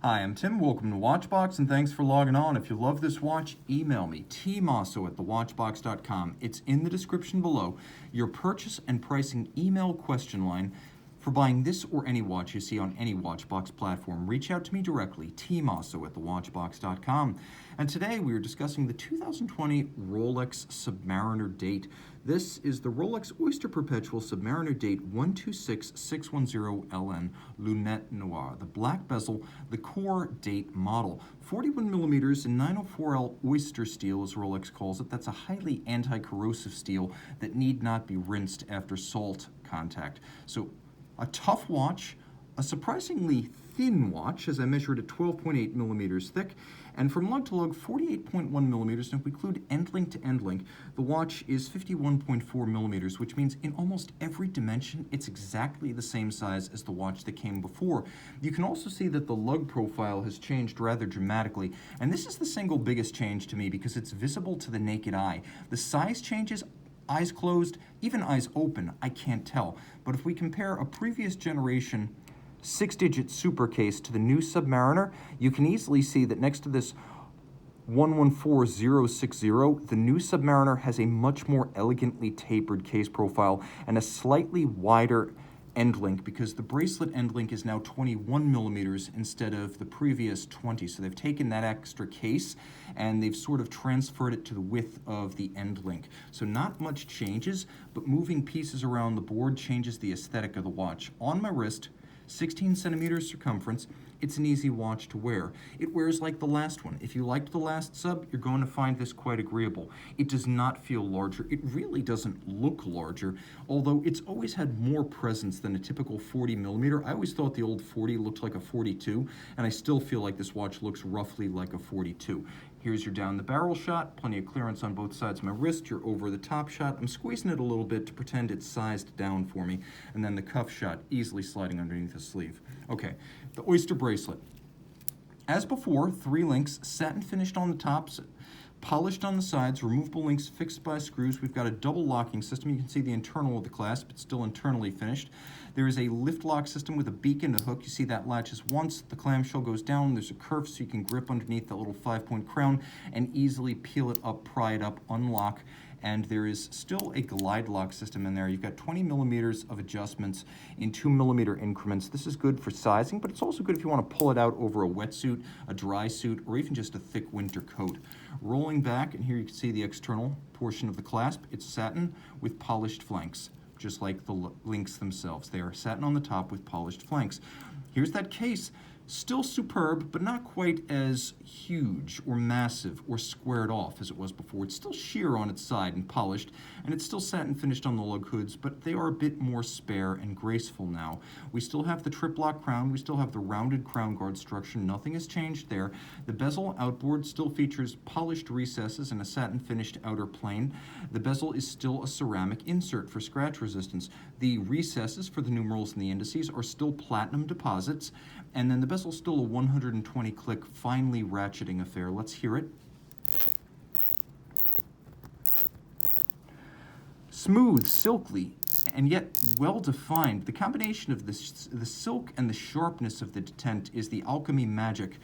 Hi, I'm Tim. Welcome to Watchbox, and thanks for logging on. If you love this watch, email me, tmosso@thewatchbox.com. It's in the description below. Your purchase and pricing email question line for buying this or any watch you see on any Watchbox platform. Reach out to me directly, tmosso@thewatchbox.com. And today we are discussing the 2020 Rolex Submariner Date. This is the Rolex Oyster Perpetual Submariner Date 126610LN Lunette Noir, the black bezel, the core date model. 41 millimeters in 904L Oyster steel, as Rolex calls it. That's a highly anti-corrosive steel that need not be rinsed after salt contact. So a tough watch, a surprisingly thin watch, as I measured at 12.8 millimeters thick, and from lug to lug, 48.1 millimeters. And if we include end link to end link, the watch is 51.4 millimeters, which means in almost every dimension, it's exactly the same size as the watch that came before. You can also see that the lug profile has changed rather dramatically, and this is the single biggest change to me because it's visible to the naked eye. The size changes, eyes closed, even eyes open, I can't tell. But if we compare a previous generation 6-digit super case to the new Submariner, you can easily see that next to this 114060, the new Submariner has a much more elegantly tapered case profile and a slightly wider end link because the Bracelet end link is now 21 millimeters instead of the previous 20. So they've taken that extra case and they've sort of transferred it to the width of the end link. So not much changes, but moving pieces around the board changes the aesthetic of the watch. On my wrist, 16 centimeters circumference, it's an easy watch to wear. It wears like the last one. If you liked the last sub, you're going to find this quite agreeable. It does not feel larger. It really doesn't look larger, although it's always had more presence than a typical 40 millimeter. I always thought the old 40 looked like a 42, and I still feel like this watch looks roughly like a 42. Here's your down the barrel shot, plenty of clearance on both sides of my wrist, your over the top shot. I'm squeezing it a little bit to pretend it's sized down for me, and then the cuff shot, easily sliding underneath the sleeve. Okay, the Oyster bracelet. As before, 3 links, satin finished on the tops, polished on the sides, removable links fixed by screws. We've got a double locking system. You can see the internal of the clasp. It's still internally finished. There is a lift lock system with a beak and a hook. You see that latches once. The clamshell goes down. There's a curve so you can grip underneath that little 5-point crown and easily peel it up, pry it up, unlock. And there is still a GlideLock system in there. You've got 20 millimeters of adjustments in 2 millimeter increments. This is good for sizing, but it's also good if you want to pull it out over a wetsuit, a dry suit, or even just a thick winter coat. Rolling back, and here you can see the external portion of the clasp. It's satin with polished flanks, just like the links themselves. They are satin on the top with polished flanks. Here's that case. Still superb, but not quite as huge or massive or squared off as it was before. It's still sheer on its side and polished, and it's still satin finished on the lug hoods, but they are a bit more spare and graceful now. We still have the triplock crown. We still have the rounded crown guard structure. Nothing has changed there. The bezel outboard still features polished recesses and a satin finished outer plane. The bezel is still a ceramic insert for scratch resistance. The recesses for the numerals and the indices are still platinum deposits, and then the bezel's still a 120 click, finely ratcheting affair. Let's hear it. Smooth, silky, and yet well-defined. The combination of the silk and the sharpness of the detent is the alchemy magic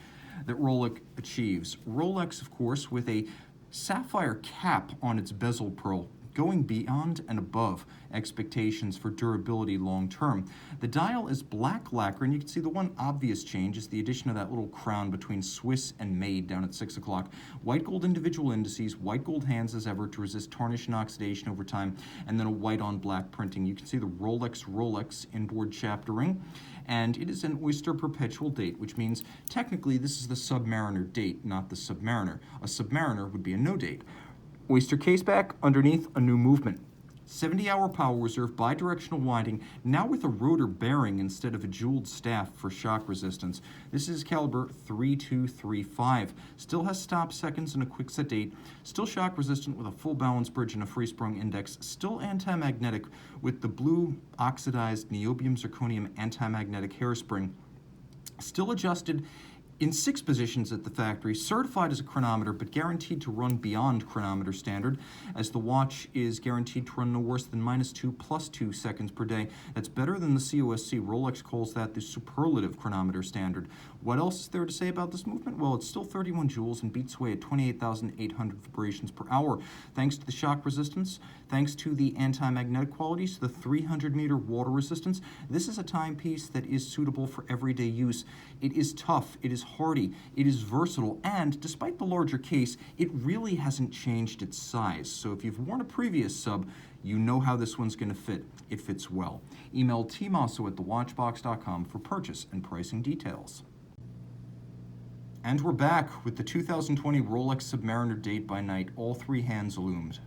that Rolex achieves. Rolex, of course, with a sapphire cap on its bezel pearl, going beyond and above expectations for durability long term. The dial is black lacquer, and you can see the one obvious change is the addition of that little crown between Swiss and Made down at 6 o'clock. White gold individual indices, white gold hands as ever to resist tarnish and oxidation over time, and then a white on black printing. You can see the Rolex inboard chapter ring, and it is an Oyster Perpetual Date, which means technically this is the Submariner Date, not the Submariner. A Submariner would be a no date. Oyster caseback, underneath a new movement. 70-hour power reserve, bidirectional winding, now with a rotor bearing instead of a jeweled staff for shock resistance. This is caliber 3235. Still has stop seconds and a quick set date. Still shock resistant with a full balance bridge and a free sprung index. Still anti-magnetic with the blue oxidized niobium zirconium anti-magnetic hairspring. Still adjusted in 6 positions at the factory, certified as a chronometer, but guaranteed to run beyond chronometer standard, as the watch is guaranteed to run no worse than -2 +2 seconds per day. That's better than the COSC. Rolex calls that the Superlative chronometer standard. What else is there to say about this movement? Well, it's still 31 joules and beats away at 28,800 vibrations per hour. Thanks to the shock resistance, thanks to the anti-magnetic qualities, the 300-meter water resistance, this is a timepiece that is suitable for everyday use. It is tough, it is hardy, it is versatile, and despite the larger case, it really hasn't changed its size. So if you've worn a previous sub, you know how this one's going to fit. It fits well. Email tmosso@thewatchbox.com for purchase and pricing details. And we're back with the 2020 Rolex Submariner Date by night, all 3 hands illumined.